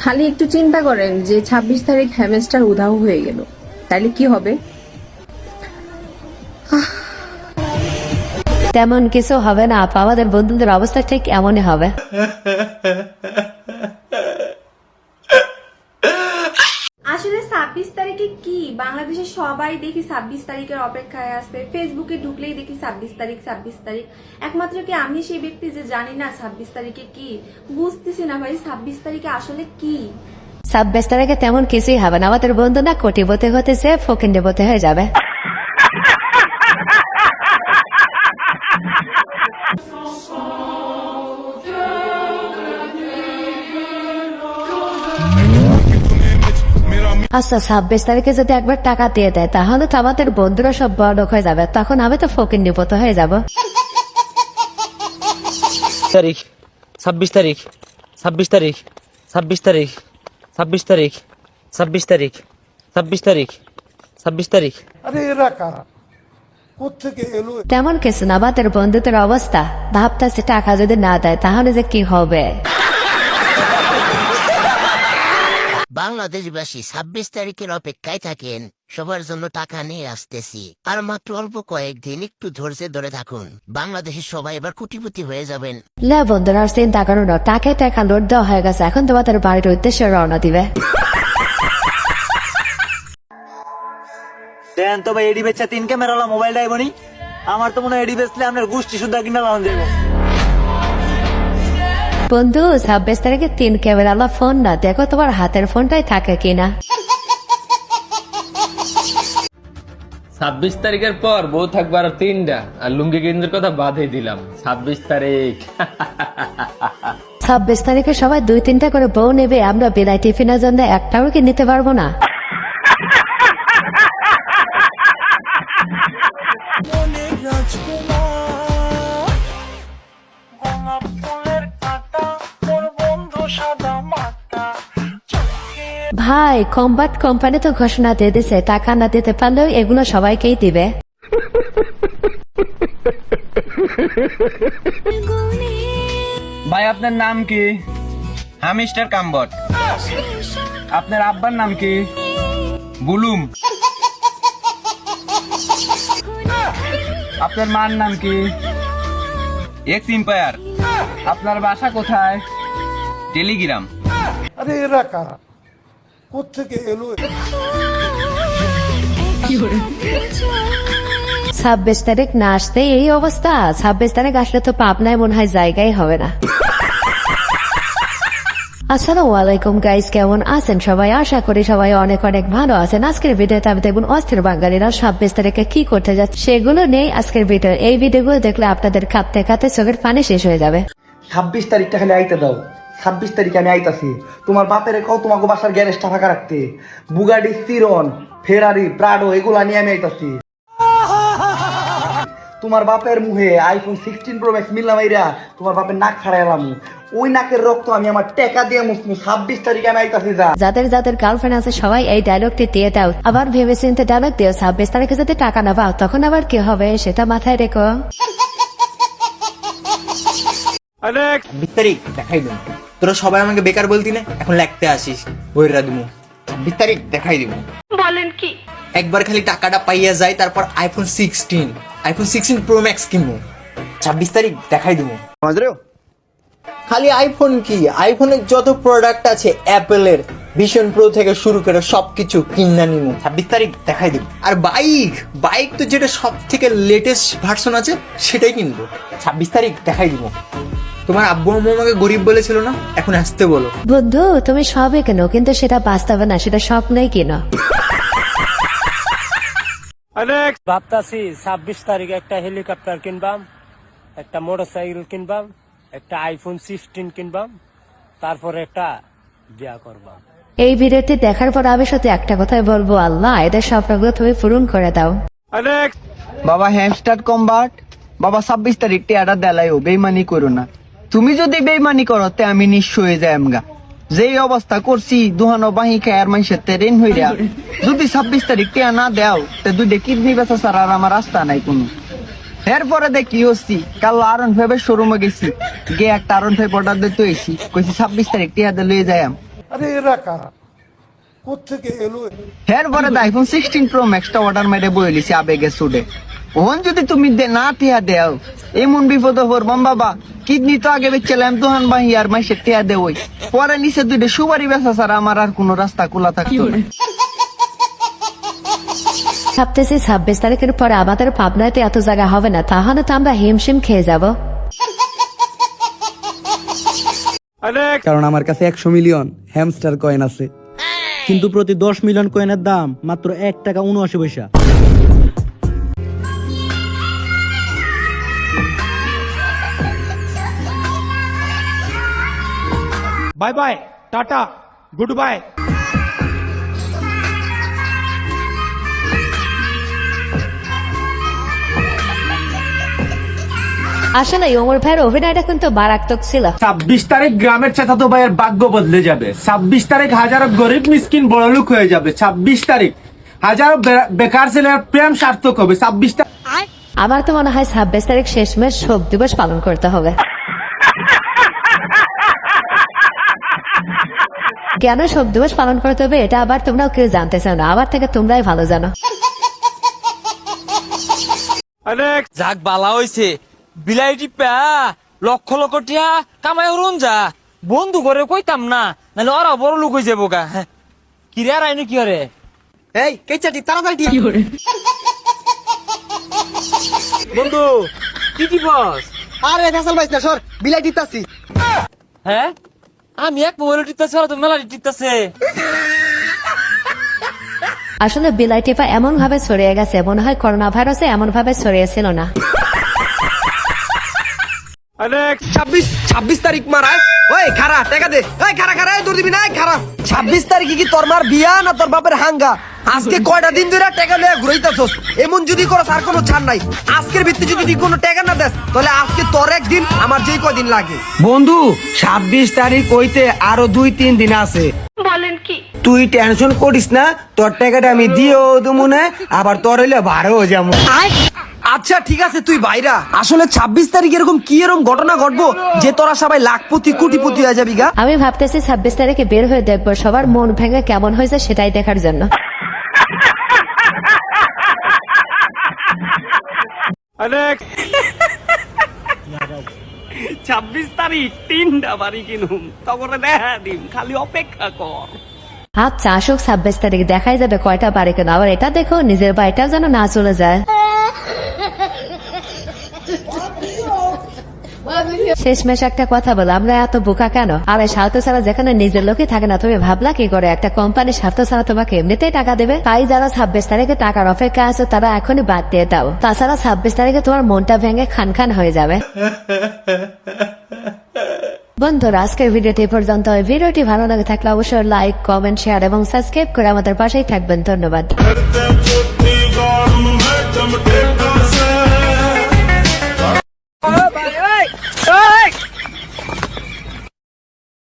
খালি একটু চিন্তা করেন যে ২৬ তারিখ হ্যামস্টার উধাও হয়ে গেল, তাইলে কি হবে? তেমন কিছু হবে না আপা, আমাদের বন্ধুদের অবস্থা ঠিক এমনই হবে। আসলে ২৬ তারিখে কি বাংলাদেশের সবাই দেখি ২৬ তারিখের অপেক্ষায় আছে, ফেসবুকে ঢুকলেই দেখি ২৬ তারিখ ২৬ তারিখ। একমাত্র কি আমি সেই ব্যক্তি যে জানি না ২৬ তারিখে কি? বুঝতেছি না ভাই ২৬ তারিখে আসলে কি। ২৬ তারিখে তেমন কিছুই হবে না, আমাদের বন্ধু না কোটিপতি হতেছে, ফকিন্ডিপতি হয়ে যাবে। আচ্ছা ২৬ তারিখে যদি একবার টাকা দিয়ে দেয় তাহলে তো আমাদের বন্ধুরা সব বড়লোক হয়ে যাবে, তখন আমি তো ফকিন্ডিপতি হয়ে যাব। তারিখ ২৬ তারিখ ২৬ তারিখ ২৬ তারিখ ২৬ তারিখ ২৬ তারিখ ২৬ তারিখ ২৬ তারিখ। আরে এরা কারা, কোত্থেকে এলো? তেমন কিছু না, আমাদের বন্ধুদের অবস্থা ভাবতেছে টাকা যদি না দেয় তাহলে যে কি হবে। বাংলাদেশবাসী ২৬ তারিখের অপেক্ষায় থাকেন, সবার জন্য টাকা নিয়ে আসতেছি। আর মাত্র অল্প কয়েকদিন, একটু ধৈর্য ধরে থাকুন, বাংলাদেশের সবাই এবার কোটিপতি হয়ে যাবেন। লে বন্ধুরা আর চিন্তা করো না, টাকায় টাকা লোড দেওয়া হয়ে গেছে, এখন তোমাদের বাড়ির উদ্দেশ্যে রওনা দিবে। দেন তো ভাই, এডি বেচা ৩ ক্যামেরাওয়ালা মোবাইল ডাইবনি। আমার তো মনে হয় এডি বেচলে আপনার গোষ্ঠী সুদ্ধা কিনা লাগান যাবো। বন্ধু ২৬ তারিখে ৩ ক্যামেরাওয়ালা ফোন না, দেখো তোমার হাতের ফোনটাই থাকে কিনা। ২৬ তারিখের পর বউ থাকবে আর ৩টা, আর লুঙ্গি কেন্দ্রের কথা বাদই দিলাম। ২৬ তারিখ ২৬ তারিখে সবাই ২-৩টা করে বউ নেবে, আমরা বিদায় টিফিনের জন্য একটাও কি নিতে পারবো না? ভাই কম্বাট কোম্পানি তো ঘোষণা দিয়ে দিছে টাকা না দিতে পারলেও এগুলো সবাইকেই দিবে। ভাই আপনার নাম কি? মিস্টার কাম্বট। আপনার আব্বার নাম কি? বুলুম। আপনার মার নাম কি? X empire. আপনার বাসা কোথায়? টেলিগ্রাম। আরে এরা কারা, কোত্থেকে এলো? ২৬ তারিখ না আসতে এই অবস্থা, ২৬ তারিখ আসলে তো পাবনায় মনে হয় জায়গায় হবে না। আসসালামু আলাইকুম গাইস, কেমন আছেন সবাই? আশা করি সবাই অনেক অনেক ভালো আছেন। আজকের ভিডিওতে আমি দেখুন অস্থির বাঙালিরা ২৬ তারিখে কি করতে যাচ্ছে সেগুলো নেই আজকের ভিডিও। এই ভিডিওগুলো দেখলে আপনাদের কাঁদতে কাঁদতে চোখের পানি শেষ হয়ে যাবে। ২৬ তারিখটা খালি আইতে দাও। ২৬ তারিখে আমি আইতাছি। তোমার বাপের কও তোমাকে বাসার গ্যারেজটা ফাঁকা রাখতে। বুগাডি, সিরন, ফেরারি, প্রাডো এগুলা নিয়ে আমি আইতাছি। তোমার বাপের মুহে আইফোন 16 প্রো ম্যাক্স মিললাম, এইরা তোমার বাপের নাক ফাড়াইলাম। ওই নাকের রক্ত আমি আমার টাকা দিয়ে মুছমু। ২৬ তারিখে আমি আইতাছি। যা যাদের যাদের গার্লফ্রেন্ড আছে সবাই এই ডায়লগটি দিয়ে দাও, আবার ভেবে চিন্তে ডায়লগ দিও। ২৬ তারিখে যদি টাকা না পাও তখন আবার কি হবে সেটা মাথায় রেখো। ২৬ তারিখ দেখাই দিন। তোরা সবাই আমাকে বেকার বলতি না, এখন লাগতে আসিস। বইরা দিমু ২৬ তারিখ দেখাই দিব। বলেন কি? একবার খালি টাকাটা পাইয়া যায়, তারপর আইফোন 16 প্রো ম্যাক্স কিনবো। ২৬ তারিখ দেখাই দিব। খালি আইফোন কি, আইফোনের যত প্রোডাক্ট আছে অ্যাপেলের ভিশন প্রো থেকে শুরু করে সবকিছু কিনা নিমু। ২৬ তারিখ দেখাই দিব। আর বাইক তো যেটা সব থেকে লেটেস্ট ভার্সন আছে সেটাই কিনবো। ২৬ তারিখ দেখাই দিব। তোমার আব্বু আম্মু আমাকে গরিব বলেছিল না, এখন আসতে বলো। বন্ধু তুমি সবে কেন, কিন্তু সেটা বাস্তবে না, সেটা স্বপ্নই কিনো। ভাবতাছি ২৬ তারিখে একটা হেলিকপ্টার কিনবাম, একটা মোটরসাইকেল কিনবাম, একটা আইফোন 16 কিনবাম, তারপরে একটা বিয়া করবাম। এই ভিডিওটি দেখার পর আমি সত্যি একটা কথাই বলবো, আল্লাহ এদের স্বপ্নগুলো তুমি পূরণ করে দাও। বাবা হ্যামস্টার কম্বাট, বাবা ২৬ তারিখ টিয়াটা দেলাইও, বেইমানি করো না। তুমি যদি বেইমানি করো তে আমি নিঃস্ব হয়ে যাই আমগা। যেই অবস্থা করছি দুহানো বাহি খায় আর মানুষের ট্রেন হইরা, যদি ২৬ তারিখ টিয়া না দেও তে দুইটা কিডনি বেচা ছাড়া আর আমার রাস্তা নাই কোনো। এরপরে দেখি হচ্ছি কাল আরন ফাইভের শোরুমে গেছি, গিয়ে একটা আরন ফাইভ অর্ডার দিতে হয়েছি, কইছি ২৬ তারিখ টিয়া দিয়ে লয়ে যাই। আরে এরা কারা, কোথেকে এলো? হ্যাঁ পরে আইফোন 16 প্রো ম্যাক্সটা অর্ডার মেরে বইলিছি আবেগে সুডে। ওহন যদি তুমি না টিয়া দেও এমন বিপদ পড়বাম বাবা। কিডনি তো আগে বেচলাম তোহান বাহি আর মাইসে টিয়া দে ওই পরে নিচে দুইটা সুপারি বেচা ছাড়া আমার আর কোনো রাস্তা খোলা থাকতো না। ভাবতেছি 26 তারিখের পরে আমাদের পাবনাতে এত জায়গা হবে না, তাহলে তো আমরা হিমশিম খেয়ে যাব। কারণ আমার কাছে 100 মিলিয়ন হ্যামস্টার কয়েন আছে, কিন্তু প্রতি 10 মিলিয়ন কয়েনের দাম মাত্র 1 টাকা 79 পয়সা। Bye bye, tata, good bye. আসলে ওমর ভাইয়ের অভিনয়টা কিন্তু মারাত্মক ছিল। 26 তারিখ গ্রামের চাচাতো ভাইয়ের ভাগ্য বদলে যাবে। 26 তারিখ হাজারো গরিব মিসকিন বড়লোক হয়ে যাবে। 26 তারিখ হাজারো বেকার ছেলের প্রেম সার্থক হবে। 26 তারিখ আমার তো মনে হয় 26 তারিখ শেষমেশ শোক দিবস পালন করতে হবে। কেন শোক দিবস পালন করতে হবে এটা আবার তোমরাও কেউ জানতে চাও না, আবার থেকে তোমরাই ভালো জানো। যাক বালা হইছে, বিলাই টিপা লক্ষ লক্ষ টিয়া কামাই হরুন যা। বন্ধু করে কইতাম না, নাহলে ওরা বড় লোক হয়ে যাবো গা। কি রে আর আইনু কি হরে? এই কেচাটি তাড়াতাড়ি বন্ধু কি টিপস? আরে ফেসাল ভাই না সর, বিলাই দিতাছি। হ্যাঁ আমি এক মোবাইল টিপতেছি, ওরা তো মেলা টিপতেছে। আসলে বিলাই টিপা এমন ভাবে ছড়িয়ে গেছে, মনে হয় করোনা ভাইরাসে এমন ভাবে ছড়িয়েছিল না। 26 তারিখ মারা ওই খারা টাকা দে, ওই খারা খারা দূর দিবি না খারা। 26 তারিখে কি তোর মার বিয়া না তোর বাপের হাঙ্গা? আজকে কয়টা দিন ধরে টাকা লয়ে ঘুরাইতাছস, এমন যদি করস আর কোনো ছাড় নাই। আজকের ভিত্তি যদি তুই কোনো টাকা না দেস তাহলে আজকে তোর একদিন আমার যেই কয়দিন লাগে। বন্ধু 26 তারিখ হইতে আরো 2-3 দিন আছে। বলেন কি? তুই টেনশন করিস না, তোর টাকাটা আমি দিও দেবো, আবার তোর হইলে ভাড়াও যেমন। আচ্ছা ঠিক আছে তুই বাইরা। আসলে 26 তারিখ এরকম কি এরকম ঘটনা ঘটবো যে তোরা সবাই লাখপতি কোটিপতি হয়ে যাবি গা? আমি ভাবতেছি 26 তারিখে বের হয়ে দেখবো সবার মন ভেঙে কেমন হয়েছে সেটাই দেখার জন্য। 26 তারিখ 3টা বাড়ি কিনুম, তখন দেখা দিন, খালি অপেক্ষা কর। আচ্ছা আসুক 26 তারিখ, দেখাই যাবে কয়টা বাড়ি কেন। আবার এটা দেখো নিজের বাড়িটাও যেন না চলে যায়। শেষমেশ একটা কথা বলো, আমরা এত বোকা কেন? আর এই স্বার্থ ছাড়া যেখানে নিজের লোকই থাকে না, তুমি ভাবলা কি করে একটা কোম্পানির স্বার্থ ছাড়া তোমাকে এমনিতেই টাকা দেবে? তাই যারা 26 তারিখে টাকার অপেক্ষা আছে তারা এখনই বাদ দিয়ে দাও, তাছাড়া 26 তারিখে তোমার মনটা ভেঙে খান খান হয়ে যাবে। বন্ধুরা আজকের ভিডিওটি এই পর্যন্ত। ভিডিওটি ভালো লাগে থাকলে অবশ্যই লাইক, কমেন্ট, শেয়ার এবং সাবস্ক্রাইব করে আমাদের পাশেই থাকবেন। ধন্যবাদ।